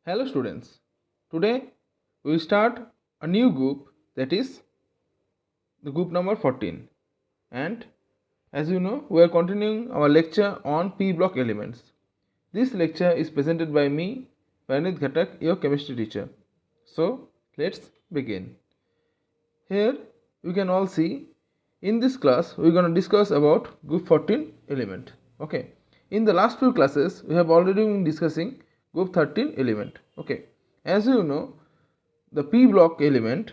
Hello students, today we start a new group, that is the group number 14, and as you know we are continuing our lecture on p block elements. This lecture is presented by me, Pranit Ghatak, your chemistry teacher. So let's begin. Here you can all see in this class we are going to discuss about group 14 element. Okay, in the last few classes we have already been discussing group 13 element. Okay, as you know the p block element,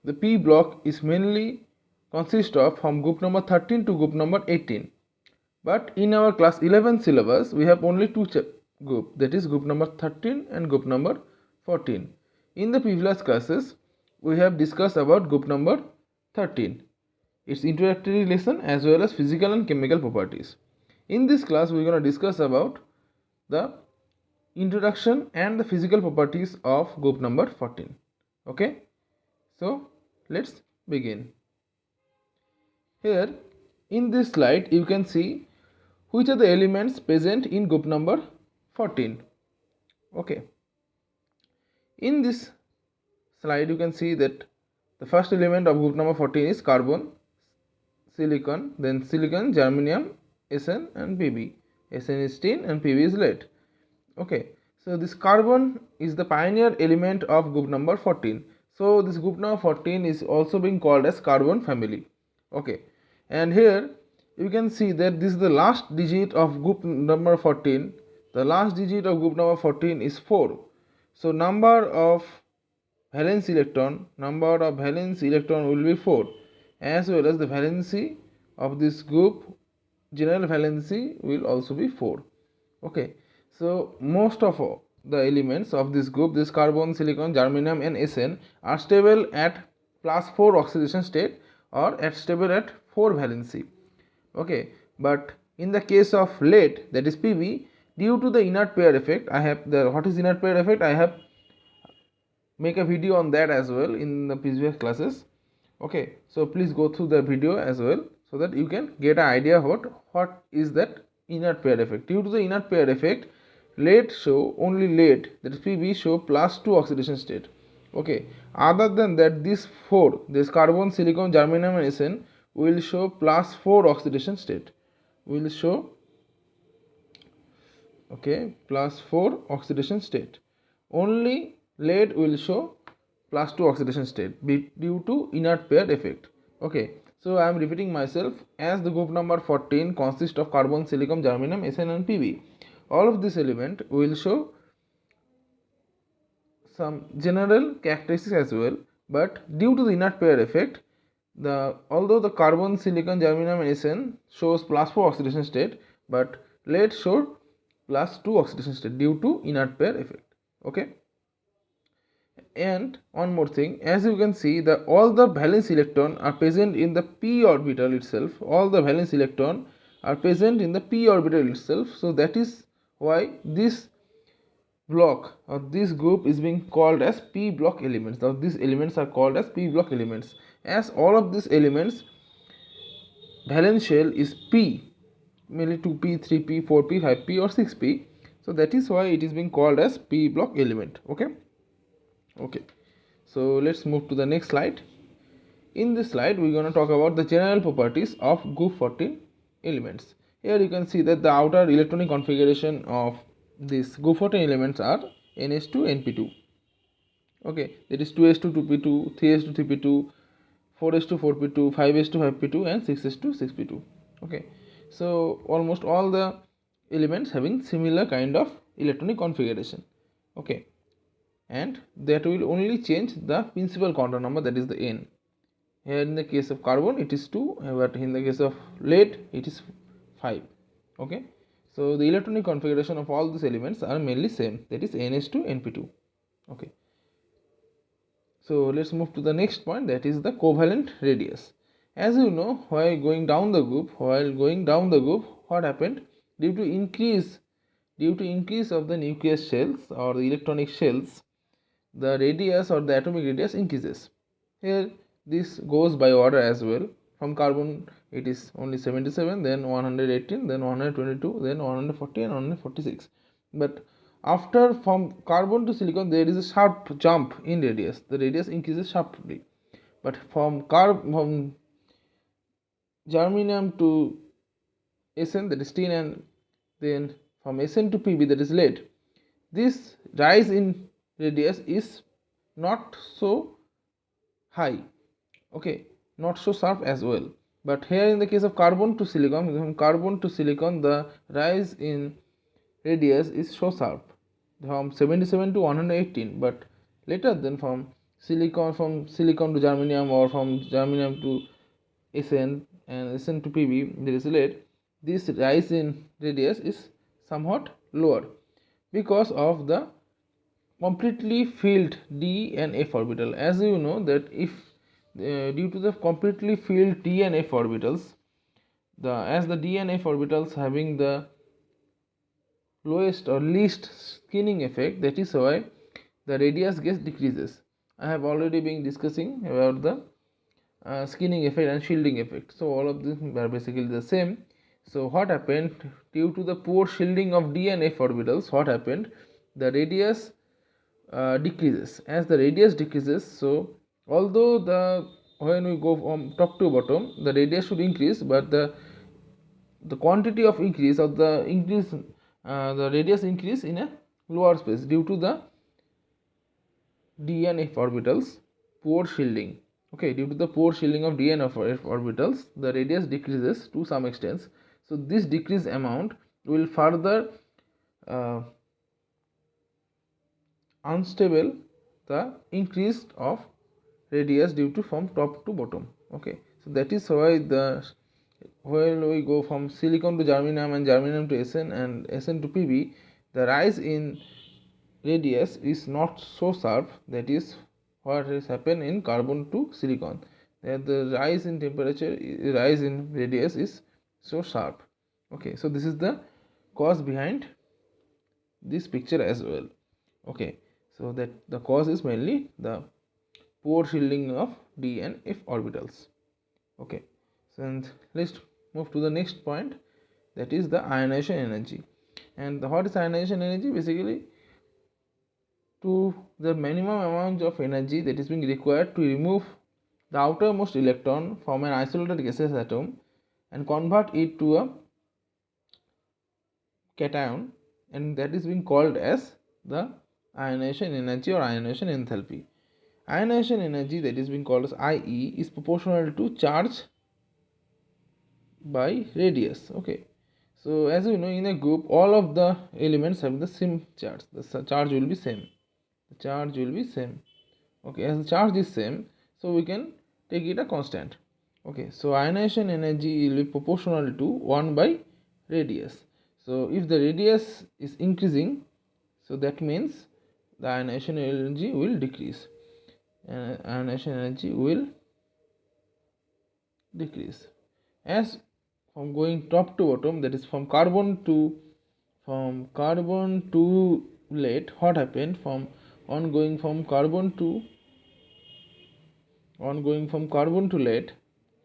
the p block is mainly consist of from group number 13 to group number 18, but in our class 11 syllabus we have only two group, that is group number 13 and group number 14. In the previous classes we have discussed about group number 13, its introductory lesson as well as physical and chemical properties. In this class we are going to discuss about the introduction and the physical properties of group number 14. Okay, so let's begin. Here in this slide you can see which are the elements present in group number 14. Okay, in this slide you can see that the first element of group number 14 is carbon, silicon, then silicon, germanium, Sn and Pb. Sn is tin and Pb is lead. Okay, so this carbon is the pioneer element of group number 14. So this group number 14 is also being called as carbon family. Okay, and here you can see that this is the last digit of group number 14. The last digit of group number 14 is 4. So number of valence electron will be 4, as well as the valency of this group, general valency, will also be 4. Okay, so most of the elements of this group, this carbon, silicon, germanium and Sn, are stable at +4 oxidation state or stable at 4 valency. Okay, but in the case of lead, that is Pb, due to the inert pair effect, what is inert pair effect? I have make a video on that as well in the previous classes. Okay, so please go through the video as well so that you can get an idea about what is that inert pair effect. Due to the inert pair effect, lead, that is Pb, show +2 oxidation state. Okay, other than that, this carbon, silicon, germanium and Sn will show +4 oxidation state, +4 oxidation state. Only lead will show +2 oxidation state due to inert pair effect. Okay, so I am repeating myself, as the group number 14 consists of carbon, silicon, germanium, Sn and Pb. All of this element will show some general characteristics as well, but due to the inert pair effect, although the carbon, silicon, germanium and Sn shows +4 oxidation state, but lead showed +2 oxidation state due to inert pair effect. Okay, and one more thing, as you can see, all the valence electron are present in the p orbital itself. All the valence electron are present in the p orbital itself. So that is why this block or this group is being called as p block elements. Now these elements are called as p block elements, as all of these elements valence shell is p, mainly 2p, 3p, 4p, 5p or 6p. So that is why it is being called as p block element. Okay, so let's move to the next slide. In this slide we are going to talk about the general properties of group 14 elements. Here you can see that the outer electronic configuration of these group 14 elements are NH2 NP2. Okay, that is 2s2 2p2, 3s2 3p2, 4s2 4p2, 5s2 5p2 and 6s2 6p2. Okay, so almost all the elements having similar kind of electronic configuration. Okay, and that will only change the principal quantum number, that is the n. Here in the case of carbon it is 2, but in the case of lead it is 5. Okay, so the electronic configuration of all these elements are mainly same, that is NH2 NP2. Okay, so let's move to the next point, that is the covalent radius. As you know, while going down the group, what happened? Due to increase of the nucleus shells or the electronic shells, the radius or the atomic radius increases. Here this goes by order as well. From carbon it is only 77, then 118, then 122, then 140 and 146. But after from carbon to silicon there is a sharp jump in radius, the radius increases sharply. But from germanium to Sn, that is tin, and then from Sn to Pb, that is lead, this rise in radius is not so high, okay, not so sharp as well. But here in the case of carbon to silicon, from carbon to silicon the rise in radius is so sharp, from 77 to 118. But later then from silicon to germanium, or from germanium to Sn and Sn to Pb, there is lead, this rise in radius is somewhat lower because of the completely filled d and f orbital. As you know that if due to the completely filled d and f orbitals, as the d and f orbitals having the lowest or least skinning effect, that is why the radius gets decreases. I have already been discussing about the skinning effect and shielding effect, so all of them are basically the same. So what happened, due to the poor shielding of d and f orbitals, what happened, the radius decreases. As the radius decreases, so although when we go from top to bottom the radius should increase, but the quantity of increase of the increase the radius increase in a lower space due to the d and f orbitals poor shielding. Okay, due to the poor shielding of d and f orbitals, the radius decreases to some extent. So this decreased amount will further unstable the increase of radius due to from top to bottom. Okay, so that is why when we go from silicon to germanium and germanium to Sn and Sn to Pb, the rise in radius is not so sharp. That is what has happened in carbon to silicon, that the rise in temperature, rise in radius is so sharp. Okay, so this is the cause behind this picture as well. Okay, so that the cause is mainly the poor shielding of d and f orbitals. Okay, so and let's move to the next point, that is the ionization energy. And what is ionization energy? Basically, to the minimum amount of energy that is being required to remove the outermost electron from an isolated gaseous atom and convert it to a cation, and that is being called as the ionization energy or ionization enthalpy. Ionization energy, that is being called as IE, is proportional to charge by radius. Okay, so as you know, in a group all of the elements have the same charge, the charge will be same, the charge will be same. Okay, as the charge is same, so we can take it a constant. Okay, so ionization energy will be proportional to 1 by radius. So if the radius is increasing, so that means the ionization energy will decrease, and ionization energy will decrease. As from going top to bottom, that is from carbon to lead, what happened, from going from carbon to lead,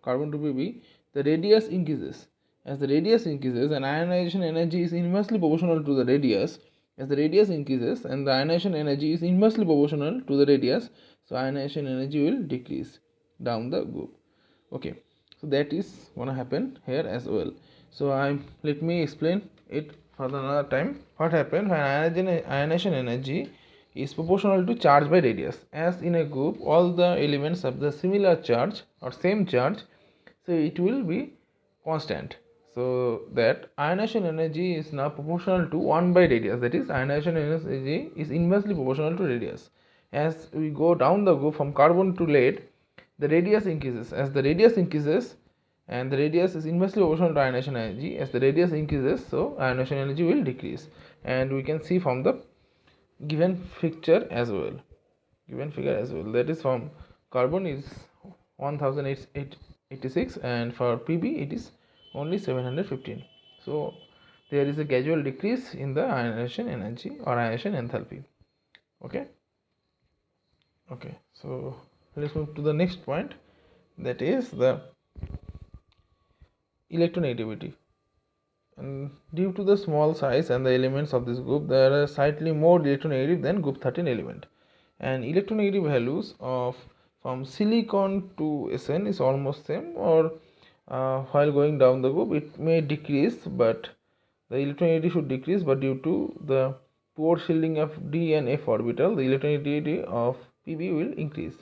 carbon to Pb, the radius increases. As the radius increases, and ionization energy is inversely proportional to the radius. As the radius increases and the ionization energy is inversely proportional to the radius, so ionization energy will decrease down the group. Okay, so that is gonna happen here as well. So let me explain it for another time. What happened when ionization energy is proportional to charge by radius. As in a group all the elements have the similar charge or same charge, so it will be constant. So that ionization energy is now proportional to 1 by radius, that is ionization energy is inversely proportional to radius. As we go down the group from carbon to lead, the radius increases. As the radius increases, and the radius is inversely proportional to ionization energy, as the radius increases, so ionization energy will decrease. And we can see from the given figure as well, that is from carbon is 1086 and for Pb it is only 715. So there is a gradual decrease in the ionization energy or ionization enthalpy. Okay, so let's move to the next point, that is the electronegativity. And due to the small size and the elements of this group, there are slightly more electronegative than group 13 element. And electronegative values of from silicon to Sn is almost same, or while going down the group it may decrease, but the electronegativity should decrease, but due to the poor shielding of d and f orbital, the electronegativity of Pb will increase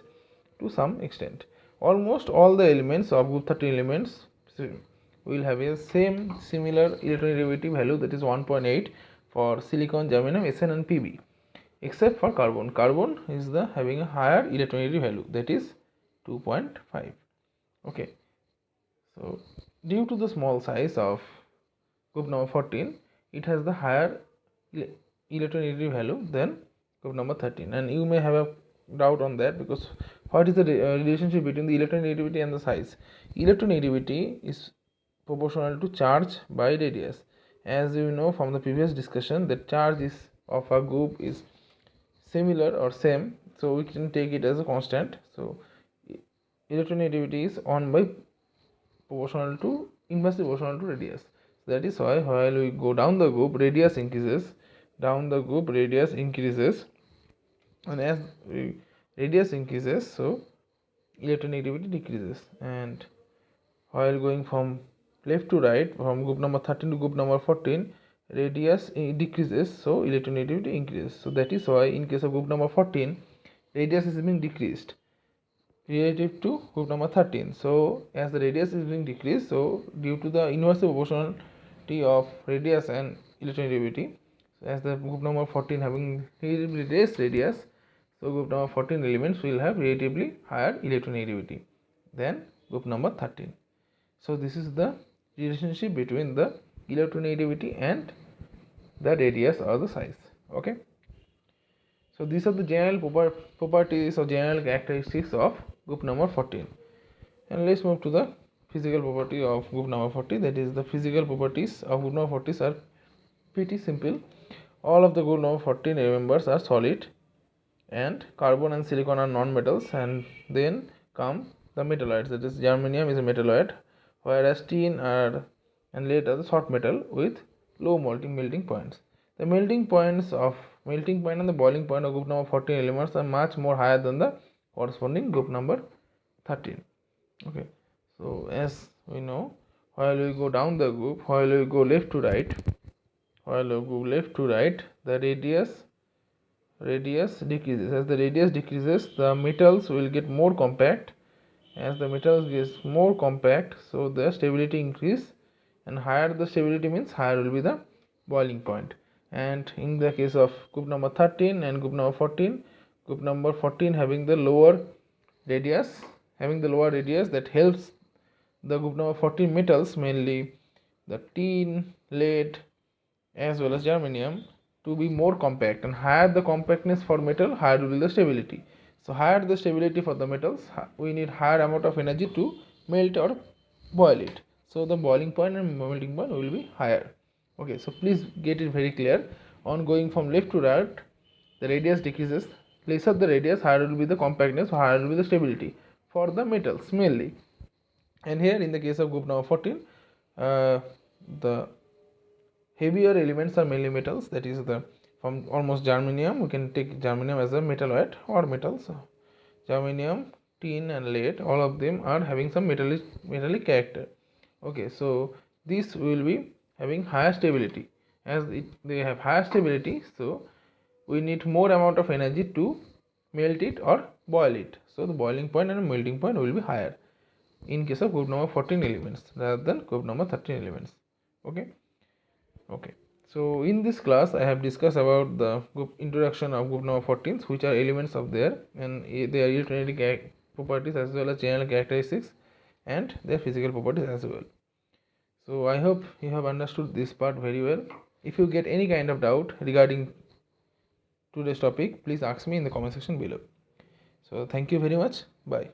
to some extent. Almost all the elements of group 13 elements will have a similar electronegativity value, that is 1.8 for silicon, germanium, Sn and Pb, except for carbon. Carbon is the having a higher electronegativity value, that is 2.5. okay, so due to the small size of group number 14, it has the higher electronegativity value than group number 13. And you may have a doubt on that, because what is the relationship between the electronegativity and the size? Electronegativity is proportional to charge by radius. As you know from the previous discussion, the charge is of a group is similar or same, so we can take it as a constant. So electronegativity is 1 by proportional to inversely proportional to radius. So that is why while we go down the group, radius increases, and as radius increases, so electronegativity decreases. And while going from left to right, from group number 13 to group number 14, radius decreases, so electronegativity increases. So that is why in case of group number 14, radius is being decreased relative to group number 13. So as the radius is being decreased, so due to the inverse proportionality of radius and electronegativity, so as the group number 14 having relatively less radius, so group number 14 elements will have relatively higher electronegativity than group number 13. So this is the relationship between the electronegativity and the radius or the size. Okay, so these are the general properties or general characteristics of group number 14. And let's move to the physical property of group number 40. That is, the physical properties of group number 40 are pretty simple. All of the group number 14 members are solid, and carbon and silicon are non-metals, and then come the metalloids. That is, germanium is a metalloid, whereas tin and lead are the short metal with low melting points. The melting point and the boiling point of group number 14 elements are much more higher than the corresponding group number 13. Okay, so as we know, while we go down the group, while we go left to right, the radius decreases. As the radius decreases, the metals will get more compact. As the metals gets more compact, so the stability increase, and higher the stability means higher will be the boiling point. And in the case of group number 13 and group number 14, group number 14 having the lower radius, that helps the group number 14 metals, mainly the tin, lead as well as germanium, to be more compact. And higher the compactness for metal, higher will be the stability. So higher the stability for the metals, we need higher amount of energy to melt or boil it, so the boiling point and melting point will be higher. Okay, so please get it very clear. On going from left to right, the radius decreases. Lesser the radius, higher will be the compactness, higher will be the stability for the metals mainly. And here in the case of group number 14, the heavier elements are mainly metals, that is, the from almost germanium, we can take germanium as a metalloid or metals. Germanium, tin and lead, all of them are having some metallic character. Okay, so this will be having higher stability. As they have higher stability, so we need more amount of energy to melt it or boil it, so the boiling point and melting point will be higher in case of group number 14 elements rather than group number 13 elements. Okay, so in this class I have discussed about the group introduction of group number 14, which are elements of there, and their electronegative properties as well as general characteristics and their physical properties as well. So I hope you have understood this part very well. If you get any kind of doubt regarding today's topic, please ask me in the comment section below. So thank you very much. Bye.